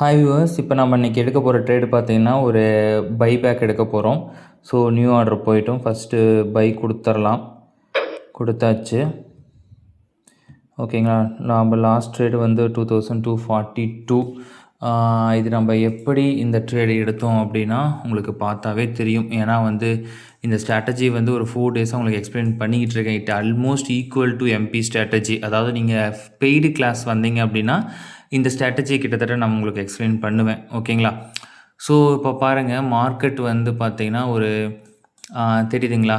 Hi viewers, இப்போ நம்ம இன்றைக்கி எடுக்க போகிற ட்ரேடு பார்த்தீங்கன்னா ஒரு பைபேக் எடுக்க போகிறோம். ஸோ நியூ ஆர்டர் போய்ட்டோம். ஃபஸ்ட்டு பை கொடுத்துர்லாம். கொடுத்தாச்சு. ஓகேங்களா. நம்ம லாஸ்ட் ட்ரேடு வந்து 2242. இது நம்ம எப்படி இந்த ட்ரேடு எடுத்தோம் அப்படின்னா உங்களுக்கு பார்த்தாவே தெரியும். ஏன்னா வந்து இந்த ஸ்ட்ராட்டஜி வந்து ஒரு 4 டேஸாக உங்களுக்கு எக்ஸ்பிளைன் பண்ணிக்கிட்டு இருக்கேன். It almost equal to MP strategy. அதாவது நீங்கள் பெய்டு கிளாஸ் வந்தீங்க அப்படின்னா இந்த ஸ்ட்ராட்டஜி கிட்டத்தட்ட நான் உங்களுக்கு எக்ஸ்பிளைன் பண்ணுவேன். ஓகேங்களா. ஸோ இப்போ பாருங்கள், மார்க்கெட் வந்து பார்த்திங்கன்னா ஒரு தெரியுதுங்களா,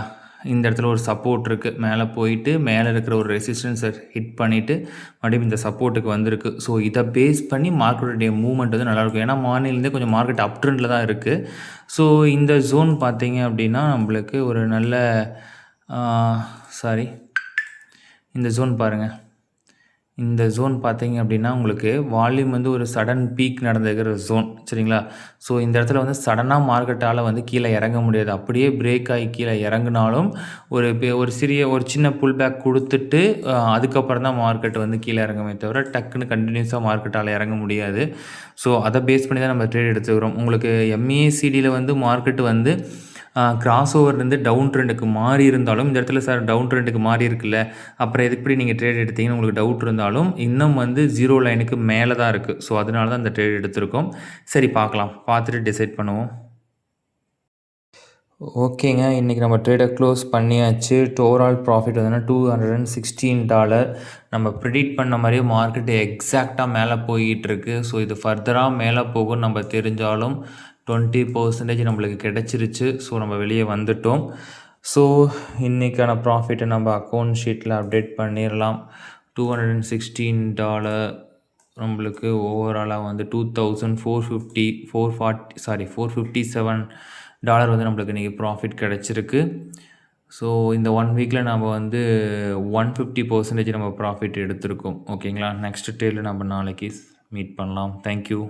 இந்த இடத்துல ஒரு சப்போர்ட் இருக்குது. மேலே போயிட்டு மேலே இருக்கிற ஒரு ரெசிஸ்டன்ஸை ஹிட் பண்ணிவிட்டு மறுபடியும் இந்த சப்போர்ட்டுக்கு வந்திருக்கு. ஸோ இதை பேஸ் பண்ணி மார்க்கெட்டுடைய மூவ்மெண்ட் வந்து நல்லாயிருக்கும். ஏன்னா மார்னிங்லேருந்தே கொஞ்சம் மார்க்கெட் அப் ட்ரெண்டில் தான் இருக்குது. ஸோ இந்த ஜோன் பார்த்தீங்க அப்படின்னா நம்மளுக்கு ஒரு நல்ல இந்த ஜோன் பாருங்கள். இந்த ஜோன் பார்த்தீங்க அப்படின்னா உங்களுக்கு வால்யூம் வந்து ஒரு சடன் பீக் நடந்துக்கிற ஜோன், சரிங்களா. ஸோ இந்த இடத்துல வந்து சடனாக மார்க்கெட்டால் வந்து கீழே இறங்க முடியாது. அப்படியே பிரேக் ஆகி கீழே இறங்கினாலும் ஒரு சின்ன புல் பேக் கொடுத்துட்டு அதுக்கப்புறம் தான் மார்க்கெட் வந்து கீழே இறங்குமே தவிர டக்குன்னு கண்டினியூஸாக மார்க்கெட்டால் இறங்க முடியாது. ஸோ அதை பேஸ் பண்ணி தான் நம்ம ட்ரேட் எடுத்துக்கிறோம். உங்களுக்கு எம்ஏசிடியில் வந்து மார்க்கெட் வந்து கிராஸ் ஓவர்லேருந்து டவுன் ட்ரெண்டுக்கு மாறி இருந்தாலும் இந்த இடத்துல சார் டவுன் ட்ரெண்டுக்கு மாறி இருக்குல்ல, அப்புறம் எப்படி நீங்கள் ட்ரேட் எடுத்தீங்கன்னு உங்களுக்கு டவுட் இருந்தாலும் இன்னும் வந்து 0 லைனுக்கு மேலே தான் இருக்குது. ஸோ அதனால தான் இந்த ட்ரேட் எடுத்திருக்கோம். சரி, பார்க்கலாம், பார்த்துட்டு டிசைட் பண்ணுவோம். ஓகேங்க, இன்றைக்கி நம்ம ட்ரேடை க்ளோஸ் பண்ணியாச்சு. ஓவரால் ப்ராஃபிட் வந்து $216. நம்ம ப்ரிடிக்ட் பண்ண மாதிரியே மார்க்கெட்டு எக்ஸாக்டாக மேலே போயிட்டுருக்கு. ஸோ இது ஃபர்தராக மேலே போகும்னு நம்ம தெரிஞ்சாலும் 20% நம்மளுக்கு கிடச்சிருச்சு. ஸோ நம்ம வெளியே வந்துட்டோம். ஸோ இன்றைக்கான ப்ராஃபிட்டை நம்ம அக்கௌண்ட் ஷீட்டில் அப்டேட் பண்ணிடலாம். $216 நம்மளுக்கு ஓவராலாக வந்து $457 வந்து நம்மளுக்கு இன்றைக்கி ப்ராஃபிட் கிடச்சிருக்கு. ஸோ இந்த 1 வீக்கில் நம்ம வந்து 150% நம்ம ப்ராஃபிட் எடுத்திருக்கோம். ஓகேங்களா. நெக்ஸ்ட் டேயில் நம்ம நாளைக்கு மீட் பண்ணலாம். தேங்க்யூ.